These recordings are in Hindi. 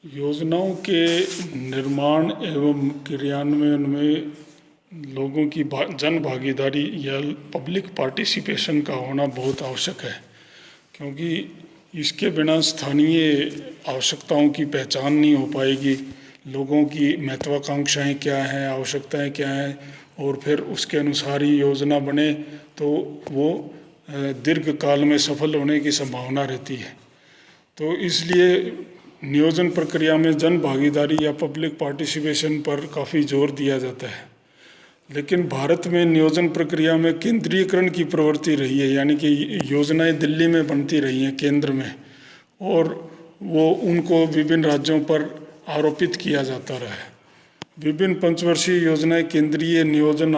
योजनाओं के निर्माण एवं क्रियान्वयन में लोगों की जन भागीदारी या पब्लिक पार्टिसिपेशन का होना बहुत आवश्यक है, क्योंकि इसके बिना स्थानीय आवश्यकताओं की पहचान नहीं हो पाएगी। लोगों की महत्वाकांक्षाएं क्या हैं, आवश्यकताएं क्या हैं, और फिर उसके अनुसार ही योजना बने तो वो दीर्घ काल में सफल होने की संभावना रहती है। तो इसलिए नियोजन प्रक्रिया में जन भागीदारी या पब्लिक पार्टिसिपेशन पर काफ़ी जोर दिया जाता है। लेकिन भारत में नियोजन प्रक्रिया में केंद्रीयकरण की प्रवृत्ति रही है, यानी कि योजनाएं दिल्ली में बनती रही हैं केंद्र में, और वो उनको विभिन्न राज्यों पर आरोपित किया जाता रहा है। विभिन्न पंचवर्षीय योजनाएं केंद्रीय नियोजन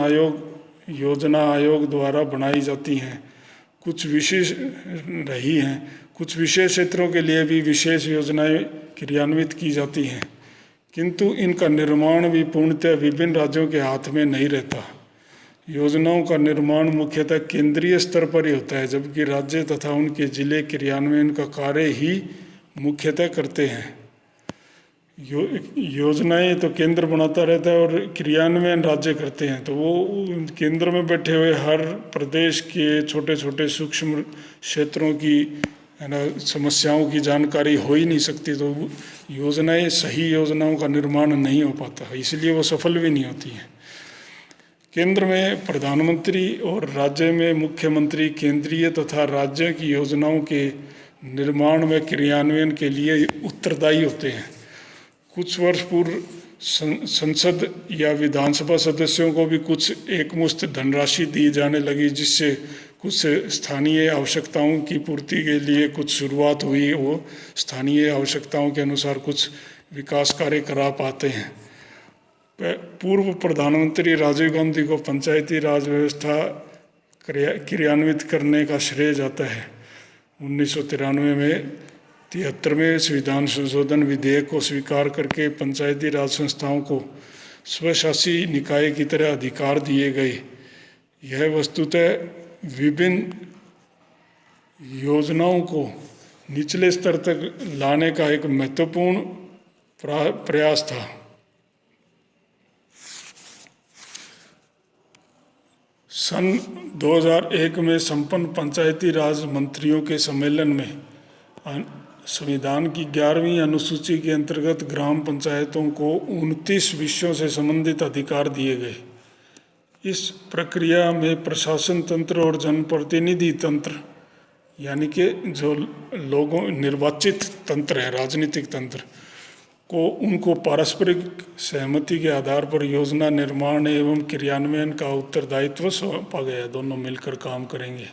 योजना आयोग द्वारा बनाई जाती हैं। कुछ विशेष रही हैं, कुछ विशेष क्षेत्रों के लिए भी विशेष योजनाएं क्रियान्वित की जाती हैं, किंतु इनका निर्माण भी पूर्णतः विभिन्न राज्यों के हाथ में नहीं रहता। योजनाओं का निर्माण मुख्यतः केंद्रीय स्तर पर ही होता है, जबकि राज्य तथा उनके जिले क्रियान्वयन का कार्य ही मुख्यतः करते हैं। योजनाएं तो केंद्र बनाता रहता है और क्रियान्वयन राज्य करते हैं, तो वो केंद्र में बैठे हुए हर प्रदेश के छोटे छोटे सूक्ष्म क्षेत्रों की समस्याओं की जानकारी हो ही नहीं सकती, तो योजनाएं सही योजनाओं का निर्माण नहीं हो पाता, इसलिए वो सफल भी नहीं होती हैं। केंद्र में प्रधानमंत्री और राज्य में मुख्यमंत्री केंद्रीय तथा राज्य की योजनाओं के निर्माण व क्रियान्वयन के लिए उत्तरदायी होते हैं। कुछ वर्ष पूर्व संसद या विधानसभा सदस्यों को भी कुछ एकमुश्त धनराशि दी जाने लगी, जिससे कुछ स्थानीय आवश्यकताओं की पूर्ति के लिए कुछ शुरुआत हुई। वो स्थानीय आवश्यकताओं के अनुसार कुछ विकास कार्य करा पाते हैं। पूर्व प्रधानमंत्री राजीव गांधी को पंचायती राज व्यवस्था क्रियान्वित करने का श्रेय जाता है। 1993 में 73वें संविधान संशोधन विधेयक को स्वीकार करके पंचायती राज संस्थाओं को स्वशासी निकाय की तरह अधिकार दिए गए। यह वस्तुतः विभिन्न योजनाओं को निचले स्तर तक लाने का एक महत्वपूर्ण प्रयास था। सन 2001 में संपन्न पंचायती राज मंत्रियों के सम्मेलन में संविधान की 11वीं अनुसूची के अंतर्गत ग्राम पंचायतों को 29 विषयों से संबंधित अधिकार दिए गए। इस प्रक्रिया में प्रशासन तंत्र और जनप्रतिनिधि तंत्र, यानी कि जो लोगों निर्वाचित तंत्र है, राजनीतिक तंत्र को, उनको पारस्परिक सहमति के आधार पर योजना निर्माण एवं क्रियान्वयन का उत्तरदायित्व सौंपा गया। दोनों मिलकर काम करेंगे।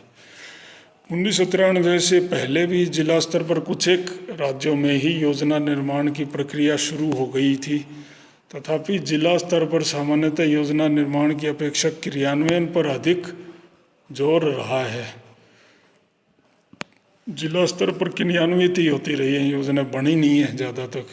1993 से पहले भी जिला स्तर पर कुछ एक राज्यों में ही योजना निर्माण की प्रक्रिया शुरू हो गई थी, तथापि जिला स्तर पर सामान्यतः योजना निर्माण की अपेक्षा क्रियान्वयन पर अधिक जोर रहा है। जिला स्तर पर क्रियान्वित ही होती रही है, योजना बनी नहीं है ज़्यादा तक।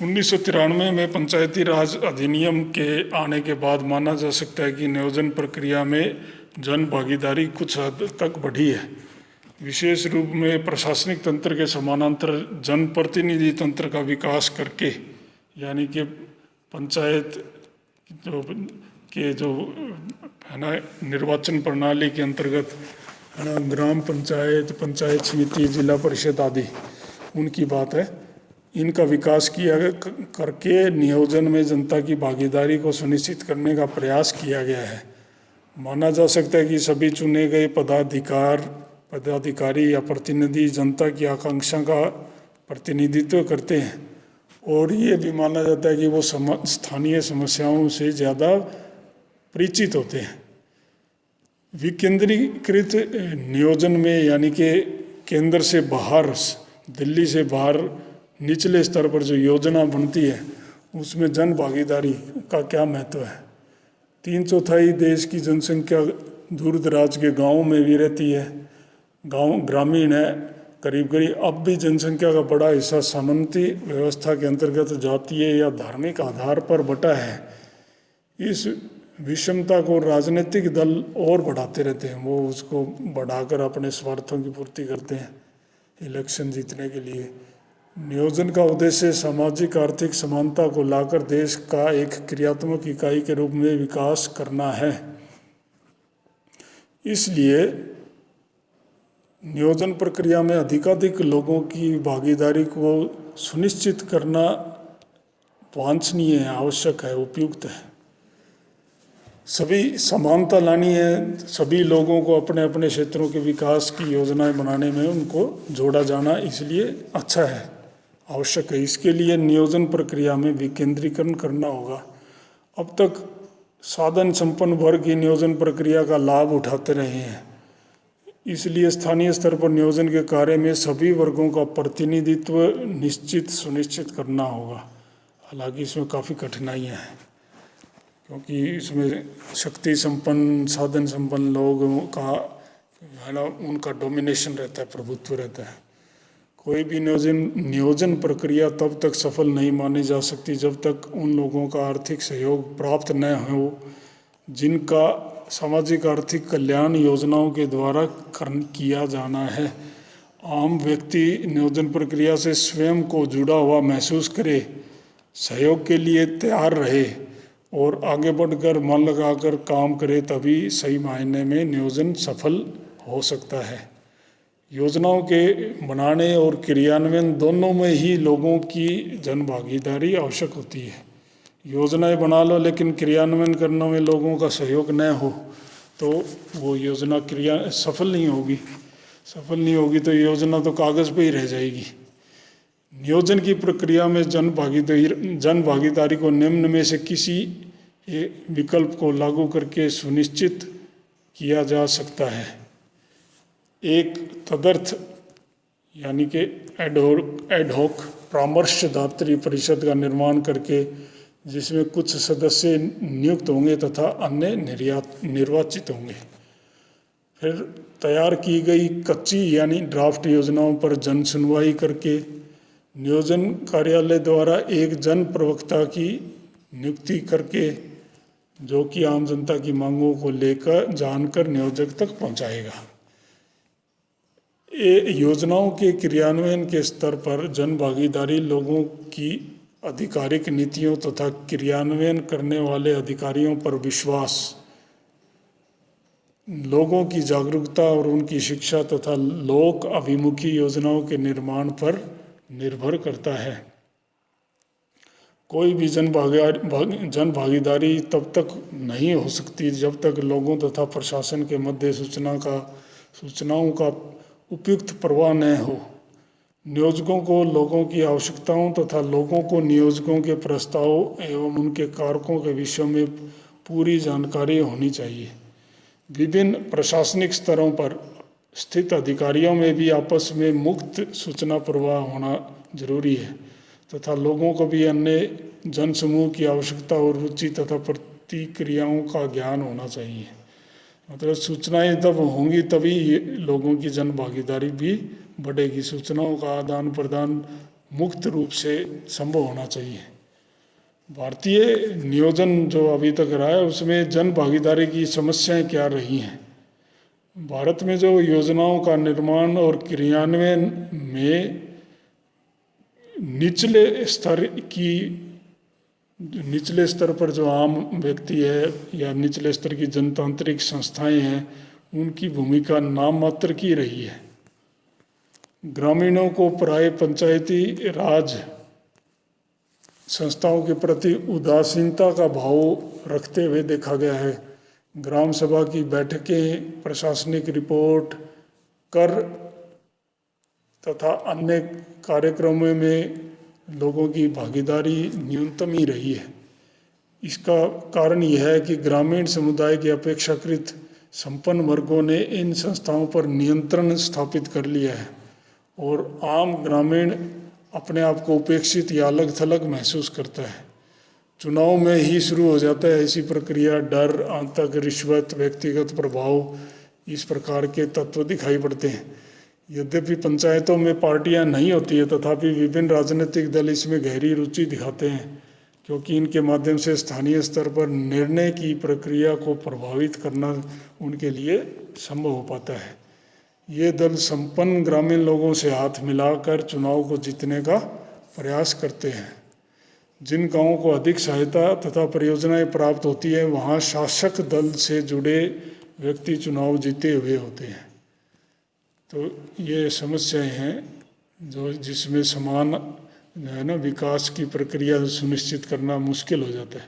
1993 में पंचायती राज अधिनियम के आने के बाद माना जा सकता है कि नियोजन प्रक्रिया में जन भागीदारी कुछ हद तक बढ़ी है। विशेष रूप में प्रशासनिक तंत्र के समानांतर जनप्रतिनिधि तंत्र का विकास करके, यानी कि पंचायत जो है ना निर्वाचन प्रणाली के अंतर्गत है ना ग्राम पंचायत, पंचायत समिति, जिला परिषद आदि उनकी बात है, इनका विकास किया करके नियोजन में जनता की भागीदारी को सुनिश्चित करने का प्रयास किया गया है। माना जा सकता है कि सभी चुने गए पदाधिकारी या प्रतिनिधि जनता की आकांक्षा का प्रतिनिधित्व करते हैं, और ये भी माना जाता है कि वो स्थानीय समस्याओं से ज़्यादा परिचित होते हैं। विकेंद्रीकृत नियोजन में, यानी कि केंद्र से बाहर, दिल्ली से बाहर निचले स्तर पर जो योजना बनती है, उसमें जन भागीदारी का क्या महत्व है। 3/4 देश की जनसंख्या दूर दराज के गाँवों में भी रहती है। गांव ग्रामीण है, करीब करीब अब भी जनसंख्या का बड़ा हिस्सा सामंती व्यवस्था के अंतर्गत जातीय या धार्मिक आधार पर बटा है। इस विषमता को राजनीतिक दल और बढ़ाते रहते हैं, वो उसको बढ़ाकर अपने स्वार्थों की पूर्ति करते हैं इलेक्शन जीतने के लिए। नियोजन का उद्देश्य सामाजिक आर्थिक समानता को लाकर देश का एक क्रियात्मक इकाई के रूप में विकास करना है। इसलिए नियोजन प्रक्रिया में अधिकाधिक लोगों की भागीदारी को सुनिश्चित करना वांछनीय है, आवश्यक है, उपयुक्त है। सभी समानता लानी है, सभी लोगों को अपने अपने क्षेत्रों के विकास की योजनाएं बनाने में उनको जोड़ा जाना इसलिए अच्छा है, आवश्यक है। इसके लिए नियोजन प्रक्रिया में विकेंद्रीकरण करना होगा। अब तक साधन संपन्न वर्ग ही नियोजन प्रक्रिया का लाभ उठाते रहे हैं, इसलिए स्थानीय स्तर पर नियोजन के कार्य में सभी वर्गों का प्रतिनिधित्व सुनिश्चित करना होगा। हालांकि इसमें काफ़ी कठिनाइयाँ हैं, क्योंकि इसमें शक्ति संपन्न साधन संपन्न लोगों का है ना, उनका डोमिनेशन रहता है, प्रभुत्व रहता है। कोई भी नियोजन प्रक्रिया तब तक सफल नहीं मानी जा सकती जब तक उन लोगों का आर्थिक सहयोग प्राप्त न हो जिनका सामाजिक आर्थिक कल्याण योजनाओं के द्वारा किया जाना है। आम व्यक्ति नियोजन प्रक्रिया से स्वयं को जुड़ा हुआ महसूस करे, सहयोग के लिए तैयार रहे और आगे बढ़कर मन लगाकर काम करे, तभी सही मायने में नियोजन सफल हो सकता है। योजनाओं के बनाने और क्रियान्वयन दोनों में ही लोगों की जन भागीदारी आवश्यक होती है। योजनाएं बना लो लेकिन क्रियान्वयन करने में लोगों का सहयोग न हो तो वो योजना सफल नहीं होगी तो योजना तो कागज़ पे ही रह जाएगी। नियोजन की प्रक्रिया में जन भागीदारी को निम्न में से किसी विकल्प को लागू करके सुनिश्चित किया जा सकता है। एक तदर्थ यानी कि एडहॉक परामर्शदात्री परिषद का निर्माण करके जिसमें कुछ सदस्य नियुक्त होंगे तथा अन्य निर्वाचित होंगे। फिर तैयार की गई कच्ची यानी ड्राफ्ट योजनाओं पर जन सुनवाई करके नियोजन कार्यालय द्वारा एक जन प्रवक्ता की नियुक्ति करके जो कि आम जनता की मांगों को लेकर जानकर नियोजक तक पहुंचाएगा। योजनाओं के क्रियान्वयन के स्तर पर जन भागीदारी लोगों की आधिकारिक नीतियों तथा क्रियान्वयन करने वाले अधिकारियों पर विश्वास, लोगों की जागरूकता और उनकी शिक्षा तथा लोक अभिमुखी योजनाओं के निर्माण पर निर्भर करता है। कोई भी जन भागीदारी तब तक नहीं हो सकती जब तक लोगों तथा प्रशासन के मध्य सूचनाओं का उपयुक्त प्रवाह न हो। नियोजकों को लोगों की आवश्यकताओं तथा लोगों को नियोजकों के प्रस्ताव एवं उनके कारकों के विषय में पूरी जानकारी होनी चाहिए। विभिन्न प्रशासनिक स्तरों पर स्थित अधिकारियों में भी आपस में मुक्त सूचना प्रवाह होना जरूरी है तथा लोगों को भी अन्य जन समूह की आवश्यकता और रुचि तथा प्रतिक्रियाओं का ज्ञान होना चाहिए। मतलब सूचनाएं तब होंगी तभी लोगों की जन भागीदारी भी बढ़ेगी। सूचनाओं का आदान प्रदान मुक्त रूप से संभव होना चाहिए। भारतीय नियोजन जो अभी तक रहा है उसमें जन भागीदारी की समस्याएं क्या रही हैं। भारत में जो योजनाओं का निर्माण और क्रियान्वयन में निचले स्तर पर जो आम व्यक्ति है या निचले स्तर की जनतांत्रिक संस्थाएं हैं उनकी भूमिका नाम मात्र की रही है। ग्रामीणों को प्राय पंचायती राज संस्थाओं के प्रति उदासीनता का भाव रखते हुए देखा गया है। ग्राम सभा की बैठकें, प्रशासनिक रिपोर्ट, कर तथा अन्य कार्यक्रमों में लोगों की भागीदारी न्यूनतम ही रही है। इसका कारण यह है कि ग्रामीण समुदाय के अपेक्षाकृत संपन्न वर्गों ने इन संस्थाओं पर नियंत्रण स्थापित कर लिया है और आम ग्रामीण अपने आप को उपेक्षित या अलग थलग महसूस करता है। चुनाव में ही शुरू हो जाता है ऐसी प्रक्रिया। डर, आतंक, रिश्वत, व्यक्तिगत प्रभाव, इस प्रकार के तत्व दिखाई पड़ते हैं। यद्यपि पंचायतों में पार्टियां नहीं होती है तथापि विभिन्न राजनीतिक दल इसमें गहरी रुचि दिखाते हैं क्योंकि इनके माध्यम से स्थानीय स्तर पर निर्णय की प्रक्रिया को प्रभावित करना उनके लिए संभव हो पाता है। ये दल संपन्न ग्रामीण लोगों से हाथ मिलाकर चुनाव को जीतने का प्रयास करते हैं। जिन गांवों को अधिक सहायता तथा परियोजनाएं प्राप्त होती है वहां शासक दल से जुड़े व्यक्ति चुनाव जीते हुए होते हैं। तो ये समस्याएं हैं जो जिसमें समान जो है ना विकास की प्रक्रिया सुनिश्चित करना मुश्किल हो जाता है।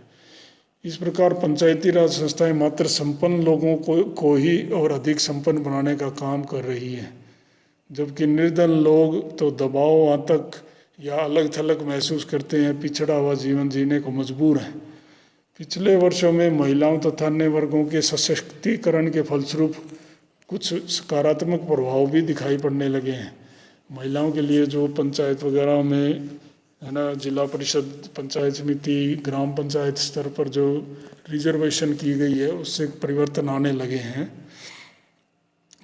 इस प्रकार पंचायती राज संस्थाएं मात्र संपन्न लोगों को ही और अधिक संपन्न बनाने का काम कर रही हैं, जबकि निर्धन लोग तो दबाव, आतंक या अलग थलग महसूस करते हैं, पिछड़ा हुआ जीवन जीने को मजबूर हैं। पिछले वर्षों में महिलाओं तथा अन्य वर्गों के सशक्तिकरण के फलस्वरूप कुछ सकारात्मक प्रभाव भी दिखाई पड़ने लगे हैं। महिलाओं के लिए जो पंचायत वगैरह में है ना, जिला परिषद, पंचायत समिति, ग्राम पंचायत स्तर पर जो रिजर्वेशन की गई है उससे परिवर्तन आने लगे हैं।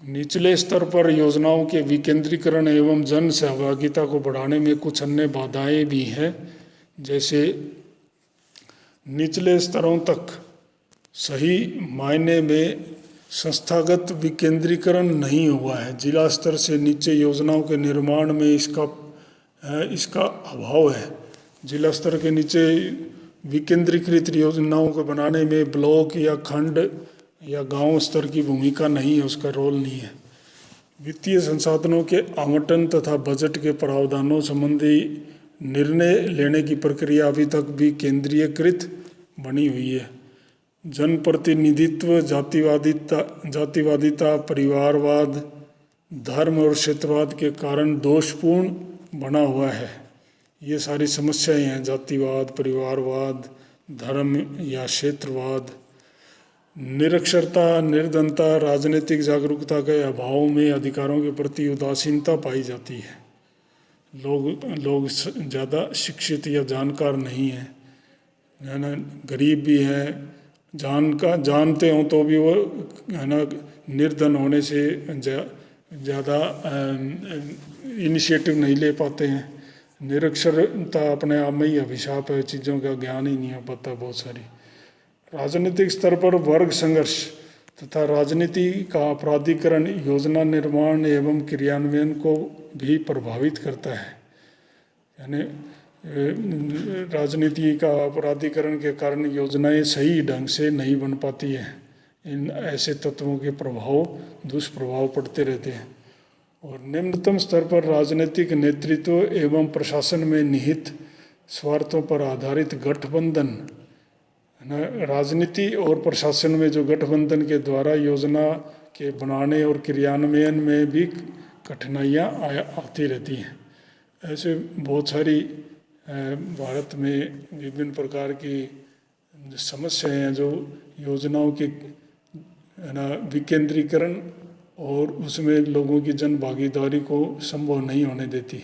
निचले स्तर पर योजनाओं के विकेंद्रीकरण एवं जन सहभागिता को बढ़ाने में कुछ अन्य बाधाएं भी हैं, जैसे निचले स्तरों तक सही मायने में संस्थागत विकेंद्रीकरण नहीं हुआ है। जिला स्तर से नीचे योजनाओं के निर्माण में इसका अभाव है। जिला स्तर के नीचे विकेंद्रीकृत योजनाओं को बनाने में ब्लॉक या खंड या गांव स्तर की भूमिका नहीं है, उसका रोल नहीं है। वित्तीय संसाधनों के आवंटन तथा बजट के प्रावधानों संबंधी निर्णय लेने की प्रक्रिया अभी तक भी केंद्रीयकृत बनी हुई है। जनप्रतिनिधित्व जातिवादिता, परिवारवाद, धर्म और क्षेत्रवाद के कारण दोषपूर्ण बना हुआ है। ये सारी समस्याएं हैं, जातिवाद, परिवारवाद, धर्म या क्षेत्रवाद। निरक्षरता, निर्धनता, राजनीतिक जागरूकता के अभाव में अधिकारों के प्रति उदासीनता पाई जाती है। लोग ज़्यादा शिक्षित या जानकार नहीं हैं, है ना, गरीब भी हैं, जानते हों तो भी वो है ना निर्धन होने से ज़्यादा इनिशिएटिव नहीं ले पाते हैं। निरक्षरता अपने आप में ही अभिशाप है, चीज़ों का ज्ञान ही नहीं हो पाता बहुत सारी। राजनीतिक स्तर पर वर्ग संघर्ष तथा राजनीति का अपराधीकरण योजना निर्माण एवं क्रियान्वयन को भी प्रभावित करता है। यानी राजनीति का अपराधीकरण के कारण योजनाएं सही ढंग से नहीं बन पाती हैं। इन ऐसे तत्वों के दुष्प्रभाव पड़ते रहते हैं। और निम्नतम स्तर पर राजनीतिक नेतृत्व एवं प्रशासन में निहित स्वार्थों पर आधारित गठबंधन, राजनीति और प्रशासन में जो गठबंधन के द्वारा योजना के बनाने और क्रियान्वयन में भी कठिनाइयाँ आती रहती हैं। ऐसे बहुत सारी भारत में विभिन्न प्रकार की समस्याएं हैं जो योजनाओं के विकेंद्रीकरण और उसमें लोगों की जन भागीदारी को संभव नहीं होने देती।